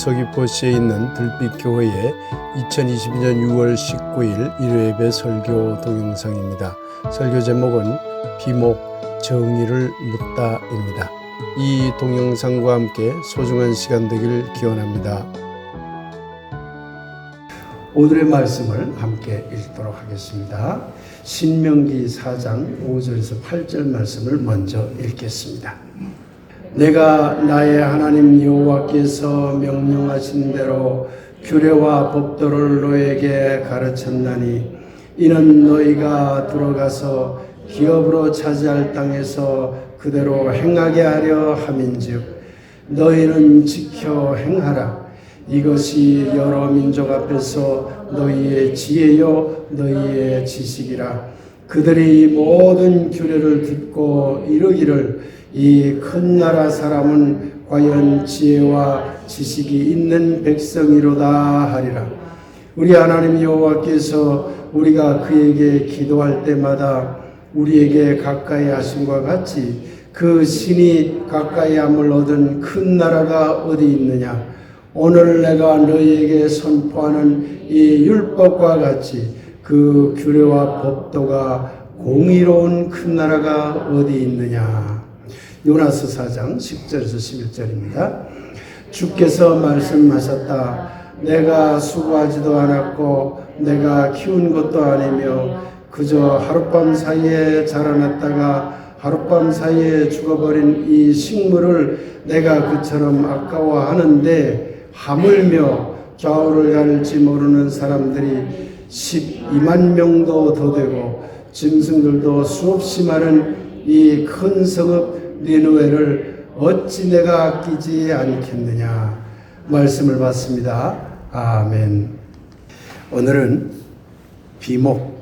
서귀포시에 있는 들빛교회의 2022년 6월 19일 일요예배 설교 동영상입니다. 설교 제목은 비목 정의를 묻다입니다. 이 동영상과 함께 소중한 시간 되길 기원합니다. 오늘의 말씀을 함께 읽도록 하겠습니다. 신명기 4장 5절에서 8절 말씀을 먼저 읽겠습니다. 내가 나의 하나님 여호와께서 명령하신 대로 규례와 법도를 너에게 가르쳤나니 이는 너희가 들어가서 기업으로 차지할 땅에서 그대로 행하게 하려 함인즉 너희는 지켜 행하라. 이것이 여러 민족 앞에서 너희의 지혜요 너희의 지식이라. 그들이 모든 규례를 듣고 이르기를 이 큰 나라 사람은 과연 지혜와 지식이 있는 백성이로다 하리라. 우리 하나님 여호와께서 우리가 그에게 기도할 때마다 우리에게 가까이 하심과 같이 그 신이 가까이함을 얻은 큰 나라가 어디 있느냐. 오늘 내가 너희에게 선포하는 이 율법과 같이 그 규례와 법도가 공의로운 큰 나라가 어디 있느냐. 요나서 4장 10절에서 11절입니다. 주께서 말씀하셨다. 내가 수고하지도 않았고 내가 키운 것도 아니며 그저 하룻밤 사이에 자라났다가 하룻밤 사이에 죽어버린 이 식물을 내가 그처럼 아까워하는데 하물며 좌우를 가릴지 모르는 사람들이 12만 명도 더 되고 짐승들도 수없이 많은 이 큰 성읍 니느웨를 어찌 내가 아끼지 않겠느냐. 말씀을 받습니다. 아멘. 오늘은 비목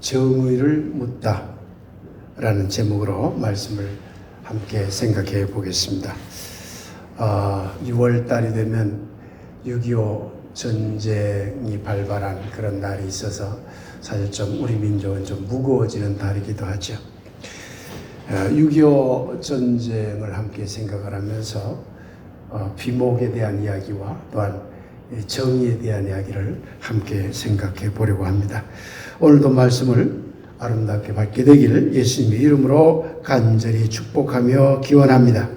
정의를 묻다 라는 제목으로 말씀을 함께 생각해 보겠습니다. 6월 달이 되면 6.25 전쟁이 발발한 그런 날이 있어서 사실 좀 우리 민족은 좀 무거워지는 달이기도 하죠. 6.25 전쟁을 함께 생각을 하면서 비목에 대한 이야기와 또한 정의에 대한 이야기를 함께 생각해 보려고 합니다. 오늘도 말씀을 아름답게 받게 되기를 예수님의 이름으로 간절히 축복하며 기원합니다.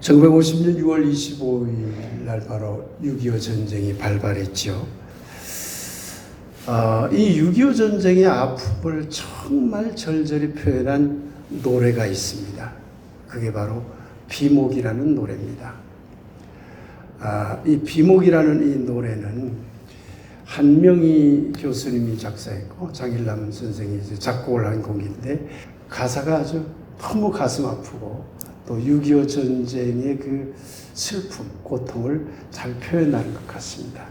1950년 6월 25일 날 바로 6.25 전쟁이 발발했죠. 이 6.25 전쟁의 아픔을 정말 절절히 표현한 노래가 있습니다. 그게 바로 비목이라는 노래입니다. 이 비목이라는 이 노래는 한명희 교수님이 작사했고 장일남 선생이 이제 작곡을 한 곡인데 가사가 아주 너무 가슴 아프고 또 6.25 전쟁의 그 슬픔, 고통을 잘 표현하는 것 같습니다.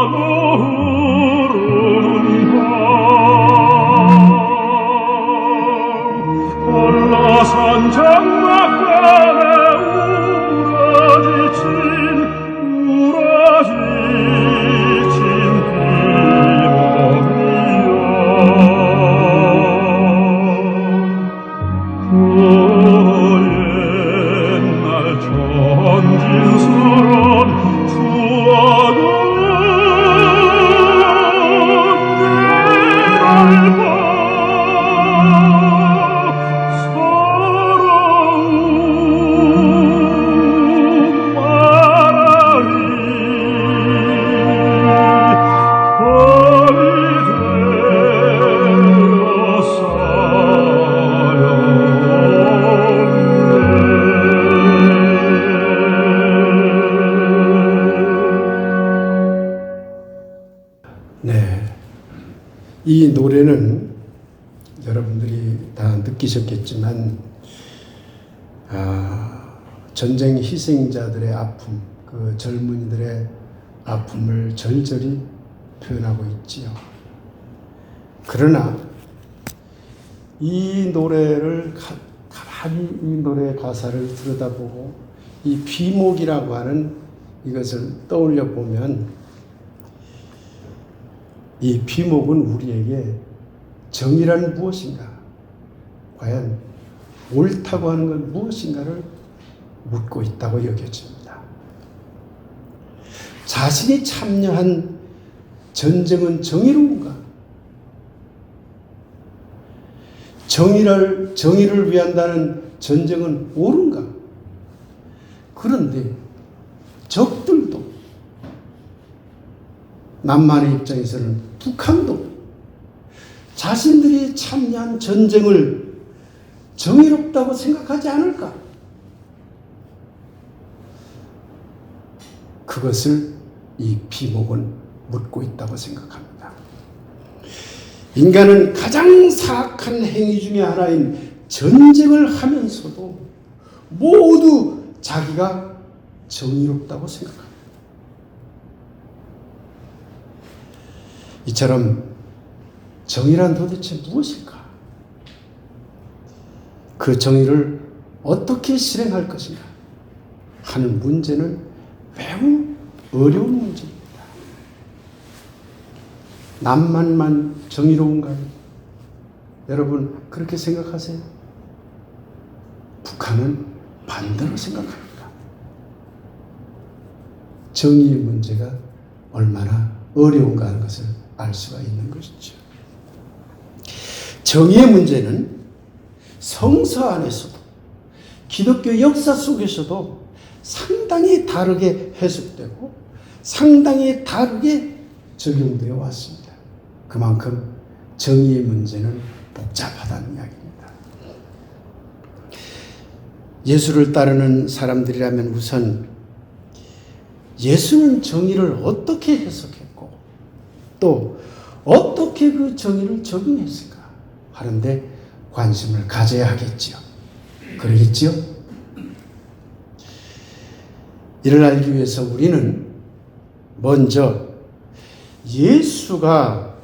달빛하고 이 노래는 여러분들이 다 느끼셨겠지만 전쟁 희생자들의 아픔, 그 젊은이들의 아픔을 절절히 표현하고 있지요. 그러나 이 노래를 가만히 이 노래의 가사를 들여다보고 이 비목이라고 하는 이것을 떠올려 보면 이 비목은 우리에게 정의란 무엇인가, 과연 옳다고 하는 건 무엇인가를 묻고 있다고 여겨집니다. 자신이 참여한 전쟁은 정의로운가? 정의를 위한다는 전쟁은 옳은가? 그런데 적들도, 남한의 입장에서는 북한도 자신들이 참여한 전쟁을 정의롭다고 생각하지 않을까? 그것을 이 비목은 묻고 있다고 생각합니다. 인간은 가장 사악한 행위 중에 하나인 전쟁을 하면서도 모두 자기가 정의롭다고 생각합니다. 이처럼 정의란 도대체 무엇일까? 그 정의를 어떻게 실행할 것인가 하는 문제는 매우 어려운 문제입니다. 남만만 정의로운가요? 여러분 그렇게 생각하세요? 북한은 반대로 생각합니다. 정의의 문제가 얼마나 어려운가 하는 것을 알 수가 있는 것이죠. 정의의 문제는 성서 안에서도 기독교 역사 속에서도 상당히 다르게 해석되고 상당히 다르게 적용되어 왔습니다. 그만큼 정의의 문제는 복잡하다는 이야기입니다. 예수를 따르는 사람들이라면 우선 예수는 정의를 어떻게 해석했고 또 어떻게 그 정의를 적용했을까 하는데 관심을 가져야 하겠지요. 그러겠지요? 이를 알기 위해서 우리는 먼저 예수가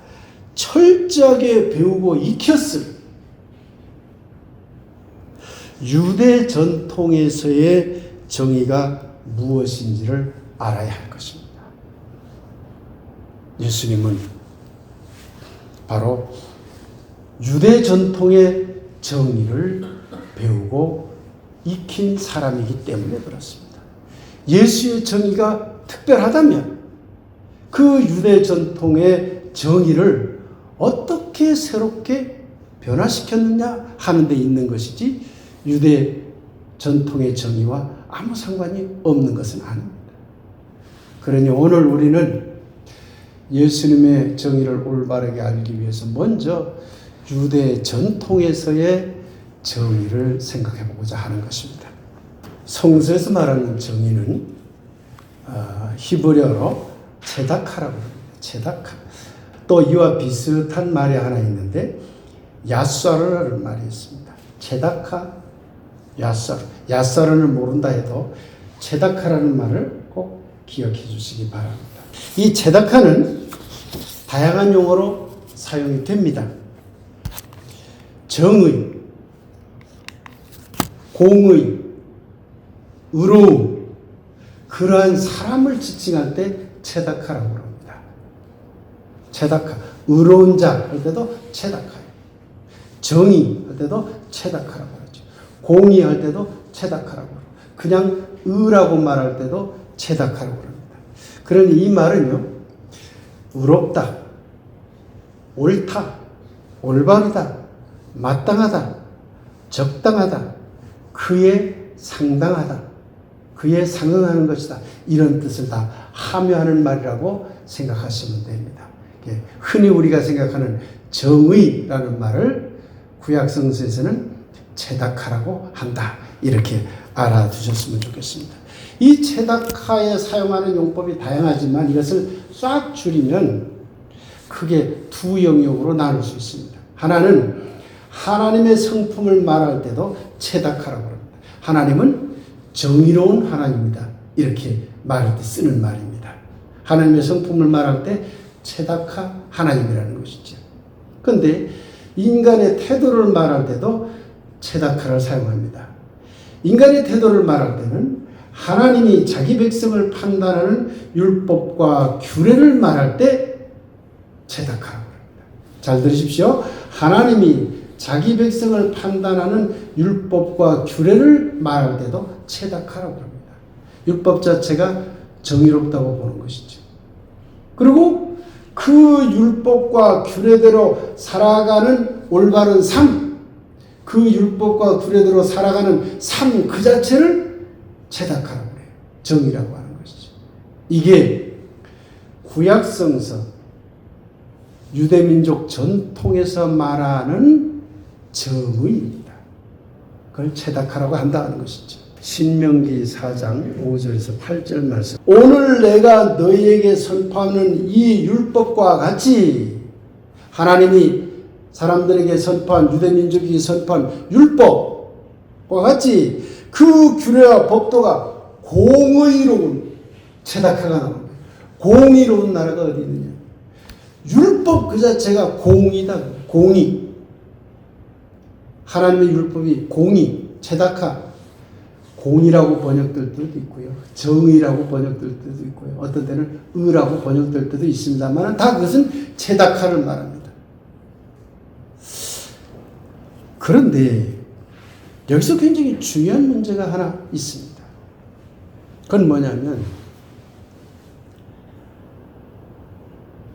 철저하게 배우고 익혔을 유대 전통에서의 정의가 무엇인지를 알아야 할 것입니다. 예수님은 바로 유대 전통의 정의를 배우고 익힌 사람이기 때문에 그렇습니다. 예수의 정의가 특별하다면 그 유대 전통의 정의를 어떻게 새롭게 변화시켰느냐 하는 데 있는 것이지 유대 전통의 정의와 아무 상관이 없는 것은 아닙니다. 그러니 오늘 우리는 예수님의 정의를 올바르게 알기 위해서 먼저 유대 전통에서의 정의를 생각해 보고자 하는 것입니다. 성서에서 말하는 정의는 히브리어로 체다카라고 합니다. 체다카. 또 이와 비슷한 말이 하나 있는데 야사르라는 말이 있습니다. 체다카, 야사르. 야사르를 모른다 해도 체다카라는 말을 꼭 기억해 주시기 바랍니다. 이 체다카는 다양한 용어로 사용이 됩니다. 정의, 공의, 의로움, 그러한 사람을 지칭할 때 체다카라고 합니다. 체다카, 의로운 자 할 때도 체다카예요. 정의 할 때도 체다카라고 하죠. 공의 할 때도 체다카라고 하고, 그냥 의라고 말할 때도 체다카라고 합니다. 그러니 이 말은요, 의롭다, 옳다, 올바르다, 마땅하다, 적당하다, 그에 상당하다, 그에 상응하는 것이다, 이런 뜻을 다 함유하는 말이라고 생각하시면 됩니다. 흔히 우리가 생각하는 정의라는 말을 구약성서에서는 체다카라고 한다, 이렇게 알아두셨으면 좋겠습니다. 이 체다카에 사용하는 용법이 다양하지만 이것을 싹 줄이면 크게 두 영역으로 나눌 수 있습니다. 하나는 하나님의 성품을 말할 때도 체다카라고 합니다. 하나님은 정의로운 하나님이다, 이렇게 말할 때 쓰는 말입니다. 하나님의 성품을 말할 때 체다카 하나님이라는 것이죠. 그런데 인간의 태도를 말할 때도 체다카를 사용합니다. 인간의 태도를 말할 때는 하나님이 자기 백성을 판단하는 율법과 규례를 말할 때 체다카라고 합니다. 잘 들으십시오. 하나님이 자기 백성을 판단하는 율법과 규례를 말할 때도 체다카라고 합니다. 율법 자체가 정의롭다고 보는 것이죠. 그리고 그 율법과 규례대로 살아가는 올바른 삶, 그 율법과 규례대로 살아가는 삶 그 자체를 체다카라고 해요. 정의라고 하는 것이죠. 이게 구약성서 유대민족 전통에서 말하는 정의입니다. 그걸 체다카라고 한다는 것이죠. 신명기 4장 5절에서 8절 말씀. 오늘 내가 너희에게 선포하는 이 율법과 같이, 하나님이 사람들에게 선포한, 유대민족이 선포한 율법과 같이 그 규례와 법도가 공의로운, 체다카가 나옵니다. 공의로운 나라가 어디 있느냐. 율법 그 자체가 공의다. 공의. 하나님의 율법이 공의, 체다카, 공의라고 번역될 때도 있고요. 정의라고 번역될 때도 있고요. 어떤 때는 의라고 번역될 때도 있습니다만 다 그것은 체다카를 말합니다. 그런데 여기서 굉장히 중요한 문제가 하나 있습니다. 그건 뭐냐면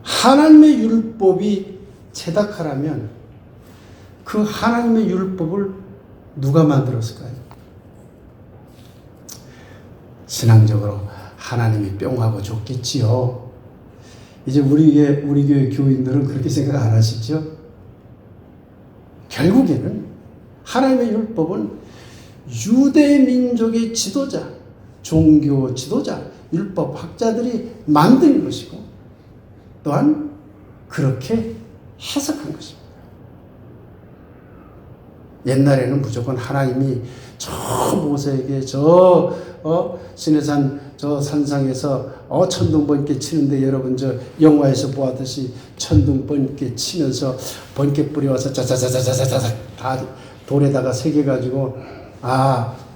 하나님의 율법이 체다카라면 그 하나님의 율법을 누가 만들었을까요? 신앙적으로 하나님이 뿅하고 좋겠지요. 이제 우리 교회 교인들은 그렇게 생각 안 하시죠? 결국에는 하나님의 율법은 유대 민족의 지도자, 종교 지도자, 율법 학자들이 만든 것이고 또한 그렇게 해석한 것입니다. 옛날에는 무조건 하나님이 저 모세에게 시내산 저 산상에서 천둥번개 치는데, 여러분 저 영화에서 보았듯이 천둥번개 치면서 번개 뿌리 와서 자자자자자자자 다 돌에다가 새겨가지고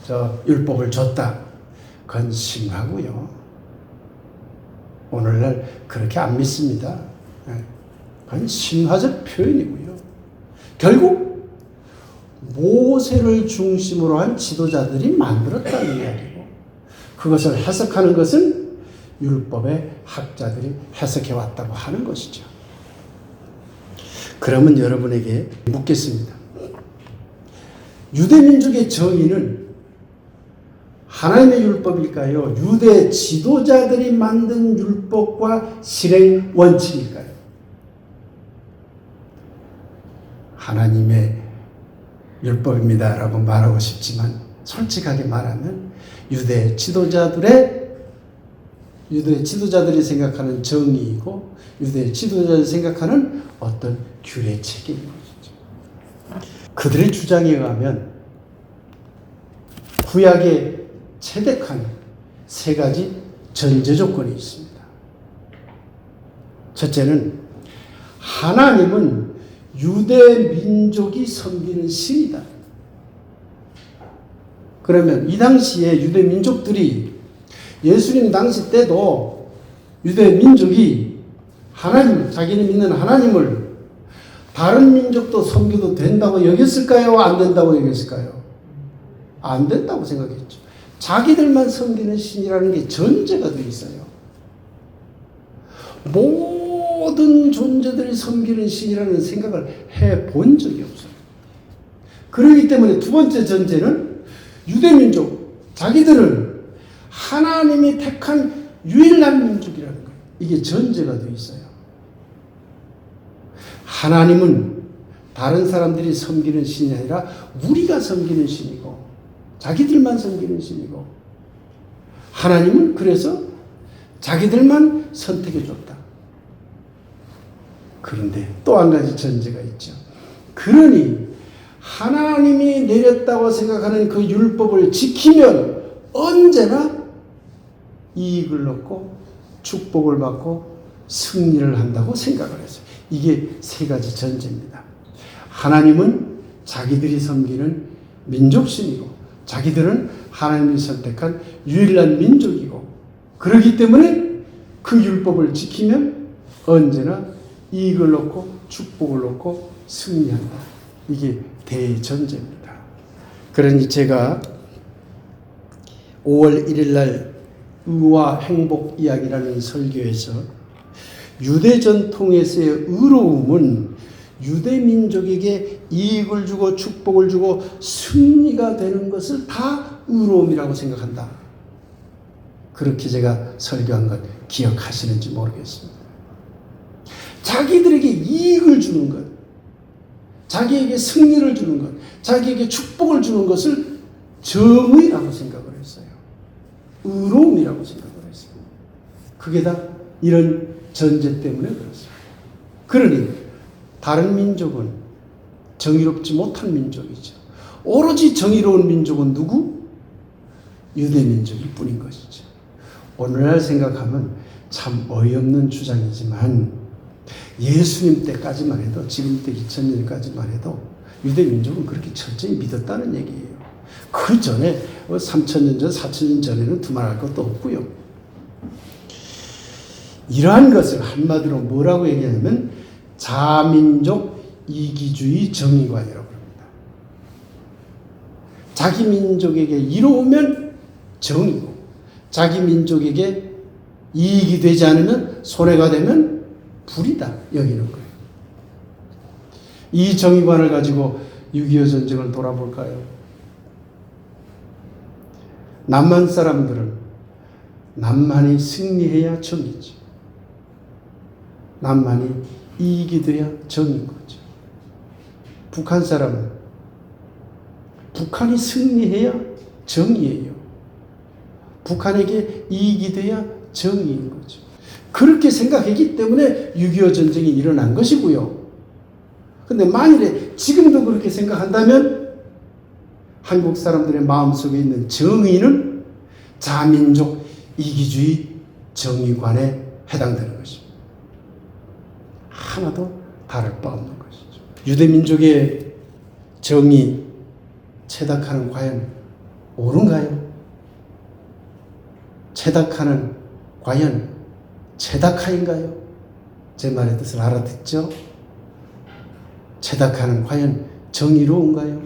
저 율법을 줬다. 그건 심하고요. 오늘날 그렇게 안 믿습니다. 그건 심화적 표현이고요. 결국 모세를 중심으로 한 지도자들이 만들었다는 이야기고, 그것을 해석하는 것은 율법의 학자들이 해석해 왔다고 하는 것이죠. 그러면 여러분에게 묻겠습니다. 유대민족의 정의는 하나님의 율법일까요? 유대 지도자들이 만든 율법과 실행 원칙일까요? 하나님의 율법입니다 라고 말하고 싶지만 솔직하게 말하면 유대 지도자들이 생각하는 정의이고 유대 지도자들이 생각하는 어떤 규례 체계인 것이죠. 그들의 주장에 의하면 구약에 체득한 세 가지 전제 조건이 있습니다. 첫째는 하나님은 유대 민족이 섬기는 신이다. 그러면 이 당시에 유대 민족들이 예수님 당시 때도 유대 민족이 하나님, 자기는 믿는 하나님을 다른 민족도 섬겨도 된다고 여겼을까요? 안 된다고 여겼을까요? 안 된다고 생각했죠. 자기들만 섬기는 신이라는 게 전제가 되어 있어요. 모든 존재들이 섬기는 신이라는 생각을 해본 적이 없어요. 그렇기 때문에 두 번째 전제는 유대민족, 자기들은 하나님이 택한 유일한 민족이라는 거예요. 이게 전제가 되어 있어요. 하나님은 다른 사람들이 섬기는 신이 아니라 우리가 섬기는 신이고 자기들만 섬기는 신이고 하나님은 그래서 자기들만 선택해 줬다. 그런데 또 한 가지 전제가 있죠. 그러니 하나님이 내렸다고 생각하는 그 율법을 지키면 언제나 이익을 얻고 축복을 받고 승리를 한다고 생각을 했어요. 이게 세 가지 전제입니다. 하나님은 자기들이 섬기는 민족신이고 자기들은 하나님이 선택한 유일한 민족이고 그렇기 때문에 그 율법을 지키면 언제나 이익을 얻고 축복을 얻고 승리한다. 이게 대전제입니다. 그러니 제가 5월 1일 날 의와 행복 이야기라는 설교에서 유대 전통에서의 의로움은 유대 민족에게 이익을 주고 축복을 주고 승리가 되는 것을 다 의로움이라고 생각한다. 그렇게 제가 설교한 것 기억하시는지 모르겠습니다. 자기들에게 이익을 주는 것, 자기에게 승리를 주는 것, 자기에게 축복을 주는 것을 정의라고 생각을 했어요. 의로움이라고 생각을 했어요. 그게 다 이런 전제 때문에 그렇습니다. 그러니 다른 민족은 정의롭지 못한 민족이죠. 오로지 정의로운 민족은 누구? 유대 민족일 뿐인 것이죠. 오늘날 생각하면 참 어이없는 주장이지만 예수님 때까지만 해도 지금부터 2000년까지만 해도 유대 민족은 그렇게 철저히 믿었다는 얘기예요. 그 전에 3000년 전, 4000년 전에는 두말할 것도 없고요. 이러한 것을 한마디로 뭐라고 얘기하냐면 자민족 이기주의 정의관이라고 합니다. 자기 민족에게 이로우면 정의고 자기 민족에게 이익이 되지 않으면 손해가 되면 불이다 여기는 거예요. 이 정의관을 가지고 6.25 전쟁을 돌아볼까요? 남한 사람들은 남한이 승리해야 정의죠. 남한이 이익이 돼야 정의인 거죠. 북한 사람은 북한이 승리해야 정의예요. 북한에게 이익이 돼야 정의인 거죠. 그렇게 생각했기 때문에 6.25 전쟁이 일어난 것이고요. 근데 만일에 지금도 그렇게 생각한다면 한국 사람들의 마음속에 있는 정의는 자민족 이기주의 정의관에 해당되는 것입니다. 하나도 다를 바 없는 것이죠. 유대민족의 정의, 체닥하는 과연 옳은가요? 체닥하는 과연 체닥하인가요? 제 말의 뜻을 알아듣죠? 체닥하는 과연 정의로운가요?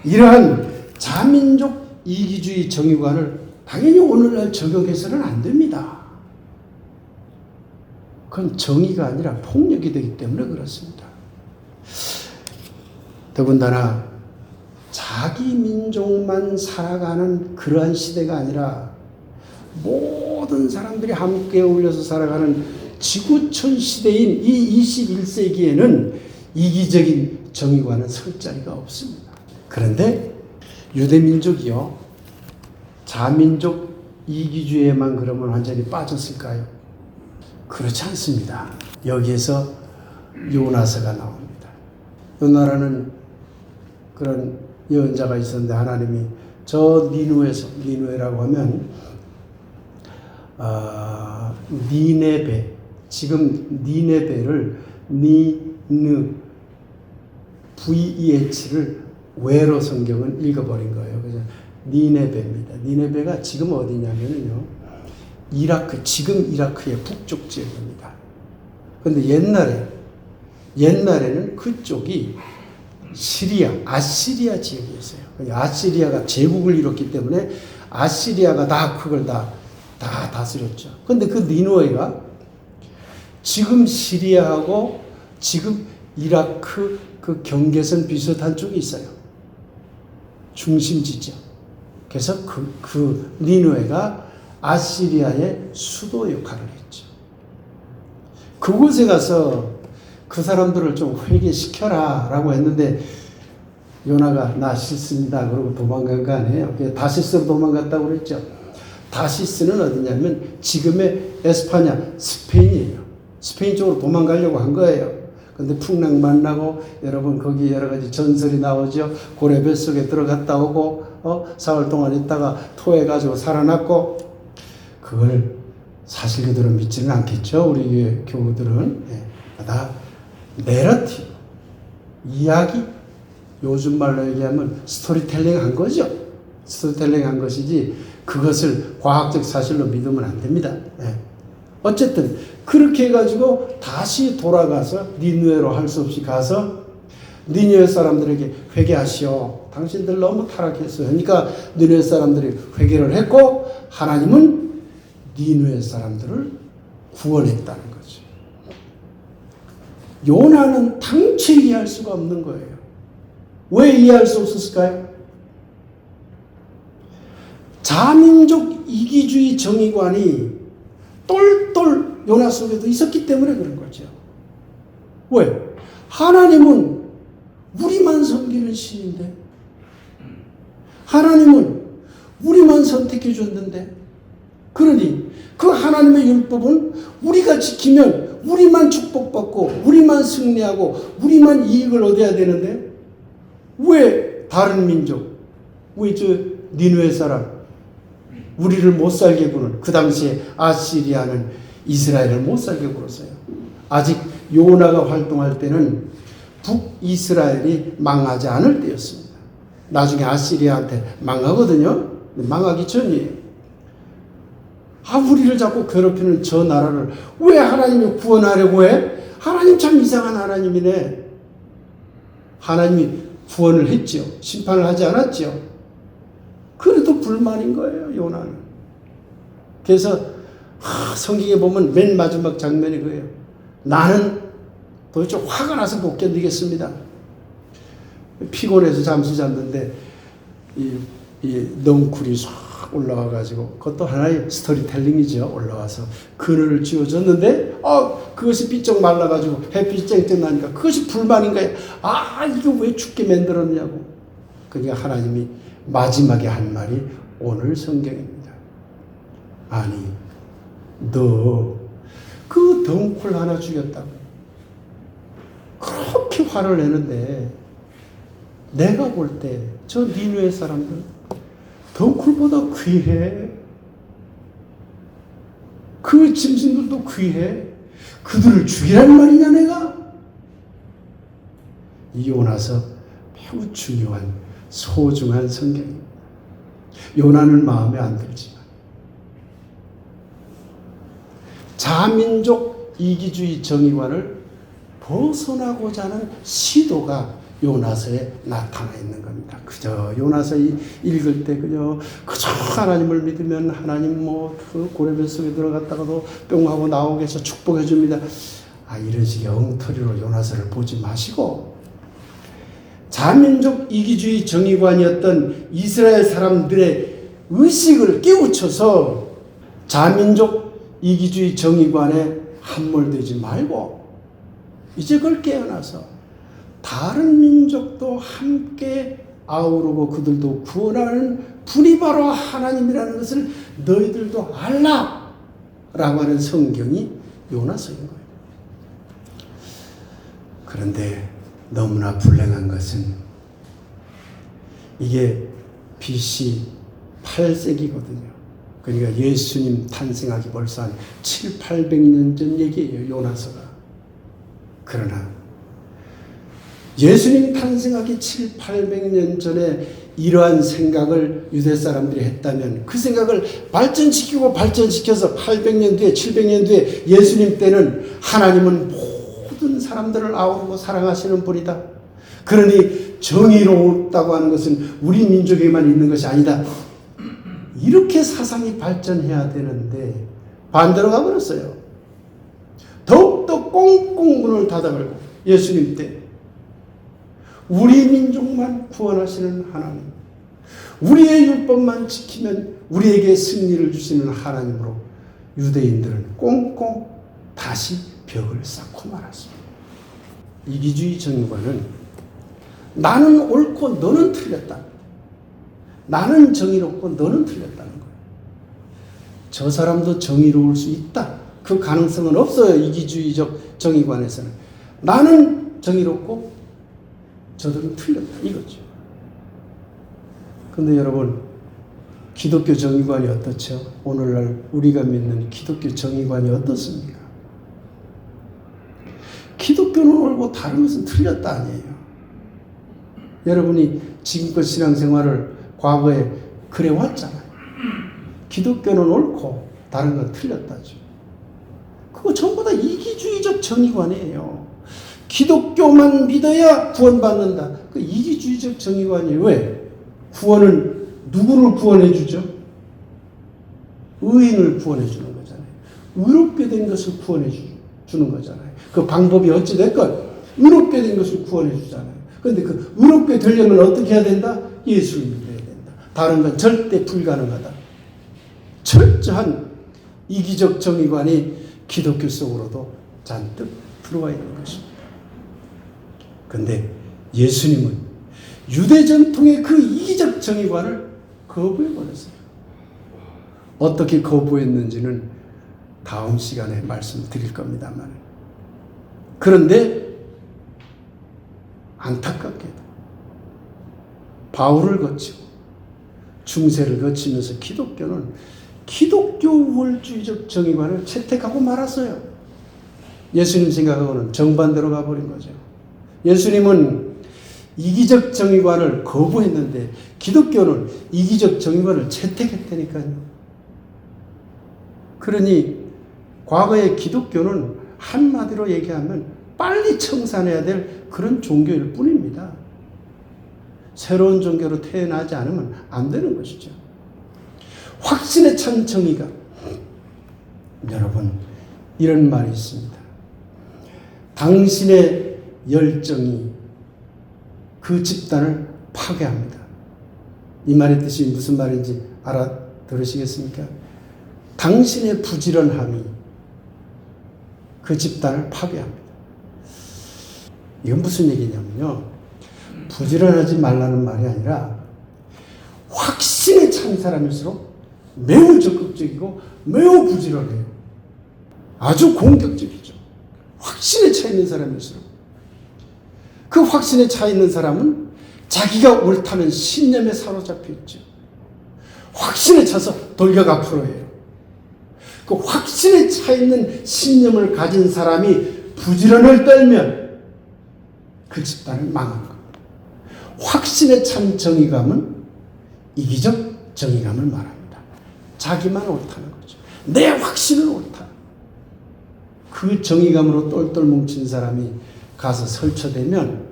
이러한 자민족 이기주의 정의관을 당연히 오늘날 적용해서는 안 됩니다. 그건 정의가 아니라 폭력이 되기 때문에 그렇습니다. 더군다나 자기 민족만 살아가는 그러한 시대가 아니라 모든 사람들이 함께 어울려서 살아가는 지구촌 시대인 이 21세기에는 이기적인 정의관은 설 자리가 없습니다. 그런데 유대민족이요, 자민족 이기주의에만 그러면 완전히 빠졌을까요? 그렇지 않습니다. 여기에서 요나서가 나옵니다. 요나라는 그런 예언자가 있었는데 하나님이 저 니누에라고 하면 니네베, 지금 니네베를 VEH를 외로 성경은 읽어버린 거예요. 그래서 니네베입니다. 니네베가 지금 어디냐면요, 이라크, 지금 이라크의 북쪽 지역입니다. 그런데 옛날에는 그쪽이 시리아, 아시리아 지역이었어요. 아시리아가 제국을 이뤘기 때문에 아시리아가 다 그걸 다 다스렸죠. 그런데 그 니느웨가 지금 시리아하고 지금 이라크 그 경계선 비슷한 쪽이 있어요. 중심 지점. 그래서 그 니느웨가 아시리아의 수도 역할을 했죠. 그곳에 가서 그 사람들을 좀 회개시켜라 라고 했는데 요나가 나 싫습니다 그러고 도망간 거 아니에요. 다시스로 도망갔다고 그랬죠. 다시스는 어디냐면 지금의 에스파냐, 스페인이에요. 스페인 쪽으로 도망가려고 한 거예요. 근데 풍랑 만나고 여러분 거기 여러 가지 전설이 나오죠. 고래 뱃속에 들어갔다 오고 사흘 동안 있다가 토해가지고 살아났고, 그걸 사실 그대로 믿지는 않겠죠. 우리 교우들은. 다 내러티브, 이야기, 요즘 말로 얘기하면 스토리텔링 한 거죠. 스토리텔링 한 것이지 그것을 과학적 사실로 믿으면 안 됩니다. 어쨌든 그렇게 해가지고 다시 돌아가서 니느웨로 할 수 없이 가서 니느웨 사람들에게 회개하시오. 당신들 너무 타락했어요. 그러니까 니느웨 사람들이 회개를 했고 하나님은 니느웨 사람들을 구원했다는 거죠. 요나는 당최 이해할 수가 없는 거예요. 왜 이해할 수 없었을까요? 자민족 이기주의 정의관이 똘똘 요나 속에도 있었기 때문에 그런 거죠. 왜? 하나님은 우리만 섬기는 신인데, 하나님은 우리만 선택해 줬는데, 그러니 그 하나님의 율법은 우리가 지키면 우리만 축복받고 우리만 승리하고 우리만 이익을 얻어야 되는데 왜 다른 민족, 왜 저 니느웨 사람 우리를 못 살게 구는, 그 당시에 아시리아는 이스라엘을 못 살게 굴었어요. 아직 요나가 활동할 때는 북이스라엘이 망하지 않을 때였습니다. 나중에 아시리아한테 망하거든요. 망하기 전이에요. 우리를 자꾸 괴롭히는 저 나라를 왜 하나님이 구원하려고 해? 하나님 참 이상한 하나님이네. 하나님이 구원을 했죠. 심판을 하지 않았죠. 그래도 불만인 거예요, 요나는. 그래서 성경에 보면 맨 마지막 장면이 그거예요. 나는 도대체 화가 나서 못 견디겠습니다. 피곤해서 잠시 잤는데 이 넝쿨이 싹 올라와가지고, 그것도 하나의 스토리텔링이죠. 올라와서 그늘을 쥐어줬는데 그것이 삐쩍 말라가지고 햇빛이 쨍쨍 나니까 그것이 불만인 거예요. 이거 왜 춥게 만들었냐고. 그러니까 하나님이 마지막에 한 말이 오늘 성경입니다. 아니 너 그 덩쿨 하나 죽였다고 그렇게 화를 내는데, 내가 볼 때 저 니느웨 사람들 덩쿨보다 귀해. 그 짐승들도 귀해. 그들을 죽이란 말이냐 내가? 이 요나서 매우 중요한 소중한 성경입니다. 요나는 마음에 안 들지만 자민족 이기주의 정의관을 벗어나고자 하는 시도가 요나서에 나타나 있는 겁니다. 그저 요나서 읽을 때 그저 하나님을 믿으면 하나님 그 고래뱃 속에 들어갔다가도 뿅 하고 나오게 해서 축복해 줍니다. 이런 식의 엉터리로 요나서를 보지 마시고, 자민족 이기주의 정의관이었던 이스라엘 사람들의 의식을 깨우쳐서 자민족 이기주의 정의관에 함몰되지 말고 이제 그걸 깨어나서 다른 민족도 함께 아우르고 그들도 구원하는 분이 바로 하나님이라는 것을 너희들도 알라 라고 하는 성경이 요나서인 거예요. 그런데 너무나 불행한 것은 이게 BC 8세기거든요. 그러니까 예수님 탄생하기 벌써 한 7, 800년 전 얘기예요, 요나서가. 그러나 예수님 탄생하기 7, 800년 전에 이러한 생각을 유대 사람들이 했다면 그 생각을 발전시켜서 800년 뒤에 700년 뒤에 예수님 때는 하나님은 모든 사람들을 아우르고 사랑하시는 분이다. 그러니 정의롭다고 하는 것은 우리 민족에만 있는 것이 아니다. 이렇게 사상이 발전해야 되는데 반대로 가버렸어요. 더욱더 꽁꽁 문을 닫아걸고 예수님 때 우리 민족만 구원하시는 하나님, 우리의 율법만 지키면 우리에게 승리를 주시는 하나님으로 유대인들은 꽁꽁 다시 벽을 쌓고 말았습니다. 이기주의 정의관은 나는 옳고 너는 틀렸다. 나는 정의롭고 너는 틀렸다는 거예요. 저 사람도 정의로울 수 있다. 그 가능성은 없어요. 이기주의적 정의관에서는. 나는 정의롭고 저들은 틀렸다. 이거죠. 그런데 여러분, 기독교 정의관이 어떻죠? 오늘날 우리가 믿는 기독교 정의관이 어떻습니까? 기독교는 옳고 다른 것은 틀렸다 아니에요. 여러분이 지금껏 신앙생활을 과거에 그래 왔잖아요. 기독교는 옳고 다른 건 틀렸다죠. 그거 전부 다 이기주의적 정의관이에요. 기독교만 믿어야 구원받는다. 그 이기주의적 정의관이에요. 왜? 구원은 누구를 구원해 주죠? 의인을 구원해 주는 거잖아요. 의롭게 된 것을 구원해 주는 거잖아요. 그 방법이 어찌 됐건 의롭게 된 것을 구원해 주잖아요. 그런데 그 의롭게 되려면 어떻게 해야 된다? 예수를 믿어야 된다. 다른 건 절대 불가능하다. 철저한 이기적 정의관이 기독교 속으로도 잔뜩 들어와 있는 것입니다. 그런데 예수님은 유대 전통의 그 이기적 정의관을 거부해버렸어요. 어떻게 거부했는지는 다음 시간에 말씀드릴 겁니다만, 그런데 안타깝게도 바울을 거치고 중세를 거치면서 기독교는 기독교 우월주의적 정의관을 채택하고 말았어요. 예수님 생각하고는 정반대로 가버린 거죠. 예수님은 이기적 정의관을 거부했는데 기독교는 이기적 정의관을 채택했다니까요. 그러니 과거의 기독교는 한마디로 얘기하면 빨리 청산해야 될 그런 종교일 뿐입니다. 새로운 종교로 태어나지 않으면 안 되는 것이죠. 확신에 찬 정의가, 여러분, 이런 말이 있습니다. 당신의 열정이 그 집단을 파괴합니다. 이 말의 뜻이 무슨 말인지 알아들으시겠습니까? 당신의 부지런함이 그 집단을 파괴합니다. 이건 무슨 얘기냐면요, 부지런하지 말라는 말이 아니라 확신에 찬 사람일수록 매우 적극적이고 매우 부지런해요. 아주 공격적이죠. 확신에 차 있는 사람일수록. 그 확신에 차 있는 사람은 자기가 옳다는 신념에 사로잡혀 있죠. 확신에 차서 돌격 앞으로 해요. 그 확신에 차 있는 신념을 가진 사람이 부지런을 떨면 그 집단을 망한 겁니다. 확신에 찬 정의감은 이기적 정의감을 말합니다. 자기만 옳다는 거죠. 내 확신은 옳다. 그 정의감으로 똘똘 뭉친 사람이 가서 설쳐되면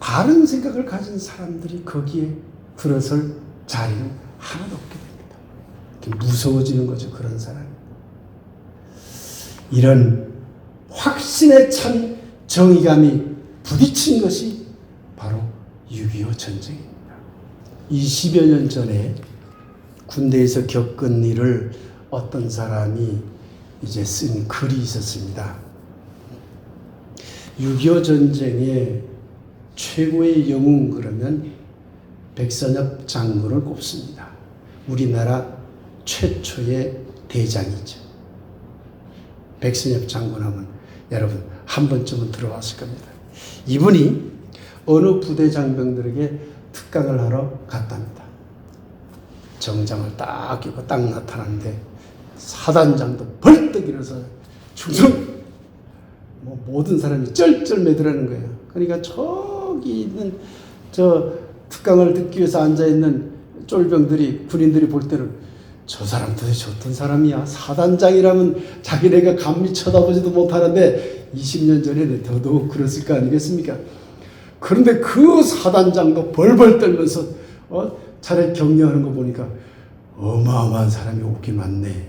다른 생각을 가진 사람들이 거기에 들어설 자리는 하나도 없게 됩니다. 무서워지는 거죠, 그런 사람이. 이런 확신에 찬 정의감이 부딪힌 것이 바로 6.25 전쟁입니다. 20여 년 전에 군대에서 겪은 일을 어떤 사람이 이제 쓴 글이 있었습니다. 6.25 전쟁의 최고의 영웅 그러면 백선엽 장군을 꼽습니다. 우리나라 최초의 대장이죠. 백선엽 장군 하면 여러분 한 번쯤은 들어봤을 겁니다. 이분이 어느 부대 장병들에게 특강을 하러 갔답니다. 정장을 딱 끼고 딱 나타나는데 사단장도 벌떡 일어서 충성! 모든 사람이 쩔쩔매더라는 거예요. 그러니까 저기 있는 저 특강을 듣기 위해서 앉아있는 쫄병들이, 군인들이 볼 때는 저 사람 도대체 어떤 사람이야? 사단장이라면 자기네가 감히 쳐다보지도 못하는데 20년 전에는 더더욱 그랬을 거 아니겠습니까? 그런데 그 사단장도 벌벌 떨면서 차례 격려하는 거 보니까 어마어마한 사람이 오긴 왔네.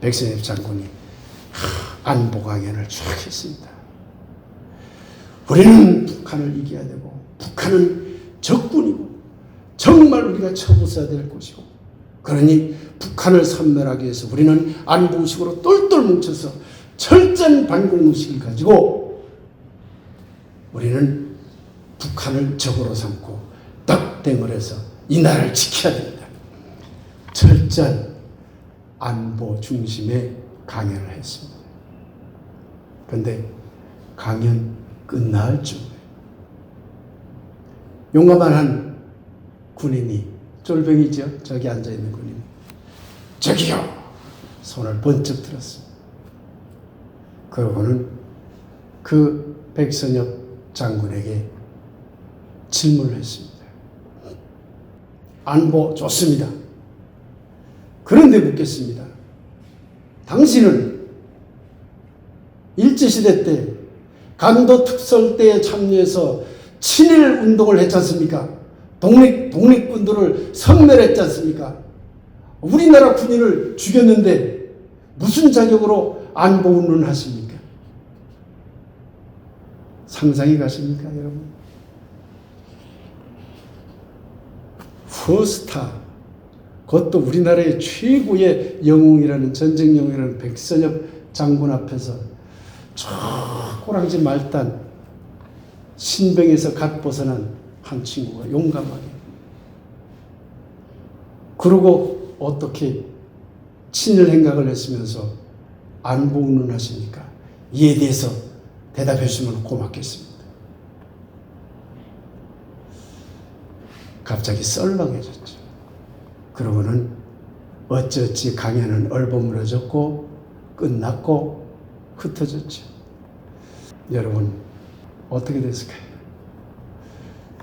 백선엽 장군이 안보 강연을 쭉 했습니다. 우리는 북한을 이겨야 되고 북한은 적군이고 정말 우리가 쳐부숴야 될 것이고, 그러니 북한을 섬멸하기 위해서 우리는 안보의식으로 똘똘 뭉쳐서 철저한 반공의식을 가지고 우리는 북한을 적으로 삼고 덕댕을 해서 이 나라를 지켜야 됩니다. 철저한 안보 중심의 강연을 했습니다. 그런데 강연 끝날 쯤에 용감한 한 군인이, 쫄병이죠, 저기 앉아있는 군인이, 저기요! 손을 번쩍 들었습니다. 그러고는 그 백선엽 장군에게 질문을 했습니다. 안보 좋습니다. 그런데 묻겠습니다. 당신은 일제시대 때 간도 특설대에 참여해서 친일 운동을 했지 않습니까? 독립군들을 섬멸했지 않습니까? 우리나라 군인을 죽였는데 무슨 자격으로 안보 운운을 하십니까? 상상이 가십니까, 여러분? 퍼스타, 그것도 우리나라의 최고의 영웅이라는, 전쟁 영웅이라는 백선엽 장군 앞에서 저 꼬랑지 말단 신병에서 갓 벗어난 한 친구가 용감하게, 그러고 어떻게 친일 행각을 했으면서 안보 운운하십니까? 이에 대해서 대답해 주시면 고맙겠습니다. 갑자기 썰렁해졌죠. 그러고는 어찌어찌 강연은 얼버무려졌고 끝났고 흩어졌죠. 여러분, 어떻게 됐을까요?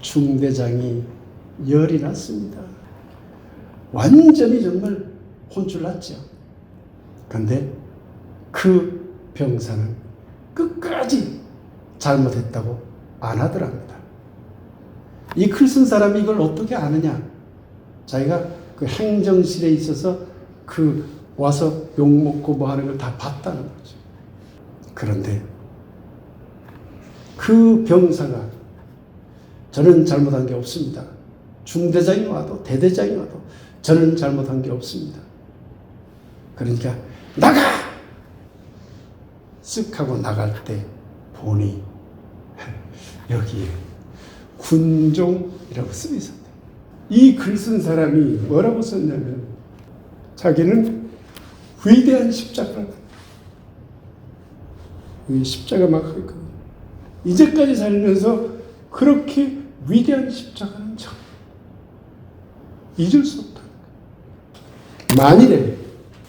중대장이 열이 났습니다. 완전히 정말 혼쭐 났죠. 그런데 그 병사는 끝까지 잘못했다고 안 하더랍니다. 이 글 쓴 사람이 이걸 어떻게 아느냐? 자기가 그 행정실에 있어서 그 와서 욕먹고 뭐 하는 걸 다 봤다는 거죠. 그런데 그 병사가 저는 잘못한 게 없습니다. 중대장이 와도 대대장이 와도 저는 잘못한 게 없습니다. 그러니까 나가! 쓱 하고 나갈 때 보니 여기에 군종이라고 써 있었다. 이 글 쓴 사람이 뭐라고 썼냐면 자기는 위대한 십자가를, 십자가 막 있거든요. 이제까지 살면서 그렇게 위대한 십자가는 참 잊을 수 없다. 만일에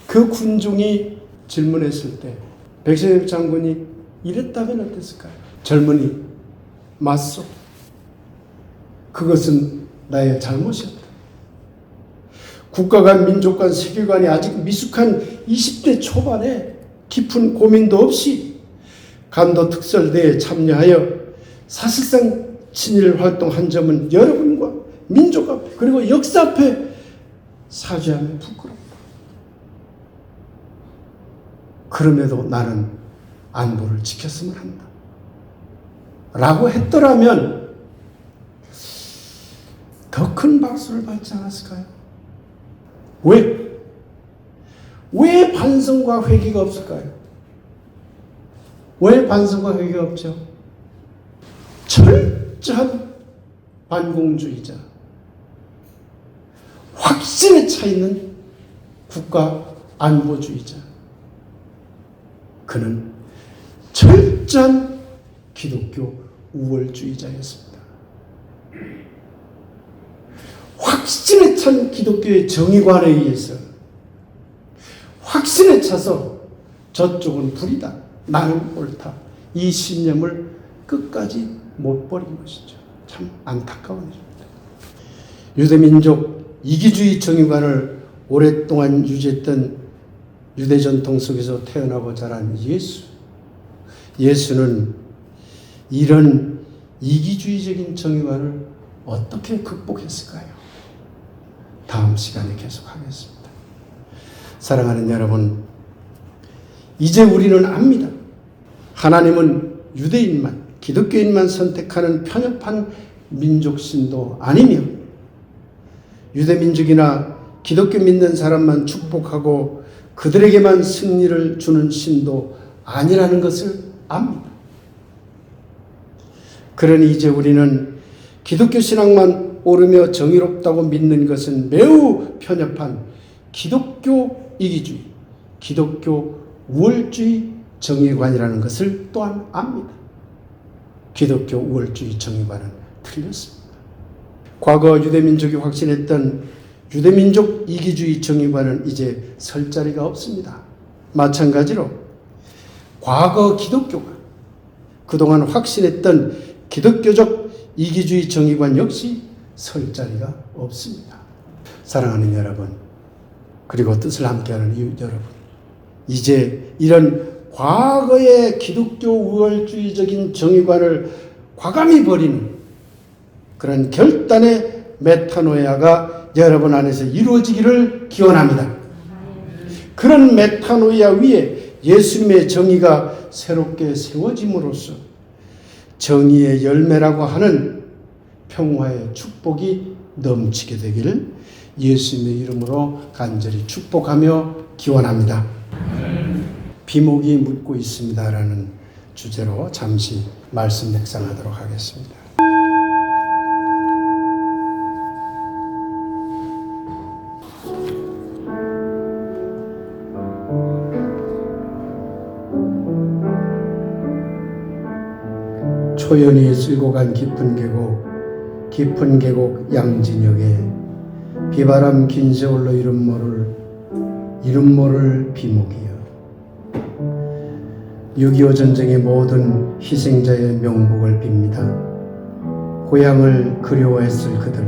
그 군종이 질문했을 때 백선엽 장군이 이랬다면 어땠을까요? 젊은이, 맞소. 그것은 나의 잘못이었다. 국가관, 민족관, 세계관이 아직 미숙한 20대 초반에 깊은 고민도 없이 간도 특설대에 참여하여 사실상 친일 활동한 점은 여러분과 민족 앞에 그리고 역사 앞에 사죄하며 부끄럽다. 그럼에도 나는 안보를 지켰으면 한다. 라고 했더라면 더 큰 박수를 받지 않았을까요? 왜 반성과 회개가 없을까요? 왜 반성과 회개가 없죠? 철저한 반공주의자, 확신에 차 있는 국가 안보주의자, 그는 철저한 기독교 우월주의자였습니다. 확신에 찬 기독교의 정의관에 의해서 확신에 차서 저쪽은 불이다, 나는 옳다, 이 신념을 끝까지 못 버린 것이죠. 참 안타까운 일입니다. 유대민족 이기주의 정의관을 오랫동안 유지했던 유대 전통 속에서 태어나고 자란 예수는 이런 이기주의적인 정의관을 어떻게 극복했을까요? 다음 시간에 계속하겠습니다. 사랑하는 여러분, 이제 우리는 압니다. 하나님은 유대인만, 기독교인만 선택하는 편협한 민족신도 아니며 유대민족이나 기독교 믿는 사람만 축복하고 그들에게만 승리를 주는 신도 아니라는 것을 압니다. 그러니 이제 우리는 기독교 신앙만 옳으며 정의롭다고 믿는 것은 매우 편협한 기독교 이기주의, 기독교 우월주의 정의관이라는 것을 또한 압니다. 기독교 우월주의 정의관은 틀렸습니다. 과거 유대민족이 확신했던 유대민족 이기주의 정의관은 이제 설 자리가 없습니다. 마찬가지로 과거 기독교가 그동안 확신했던 기독교적 이기주의 정의관 역시 설 자리가 없습니다. 사랑하는 여러분, 그리고 뜻을 함께하는 이웃 여러분, 이제 이런 과거의 기독교 우월주의적인 정의관을 과감히 버리는 그런 결단의 메타노이아가 여러분 안에서 이루어지기를 기원합니다. 그런 메타노이아 위에 예수님의 정의가 새롭게 세워짐으로써 정의의 열매라고 하는 평화의 축복이 넘치게 되기를 예수님의 이름으로 간절히 축복하며 기원합니다. 비목이 묻고 있습니다라는 주제로 잠시 말씀 묵상하도록 하겠습니다. 초연이 쓸고 간 깊은 계곡 양진역에 비바람 긴 세월로 이름 모를 비목이여. 6.25 전쟁의 모든 희생자의 명복을 빕니다. 고향을 그리워했을 그들,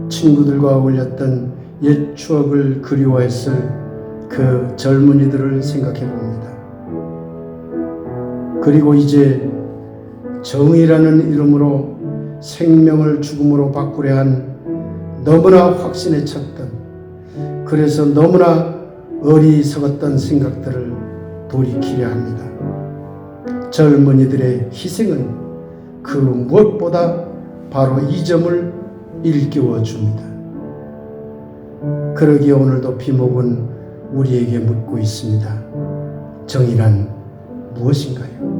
친구들과 어울렸던 옛 추억을 그리워했을 그 젊은이들을 생각해 봅니다. 그리고 이제 정의라는 이름으로 생명을 죽음으로 바꾸려 한 너무나 확신에 찼던, 그래서 너무나 어리석었던 생각들을 돌이키려 합니다. 젊은이들의 희생은 그 무엇보다 바로 이 점을 일깨워 줍니다. 그러기에 오늘도 비목은 우리에게 묻고 있습니다. 정의란 무엇인가요?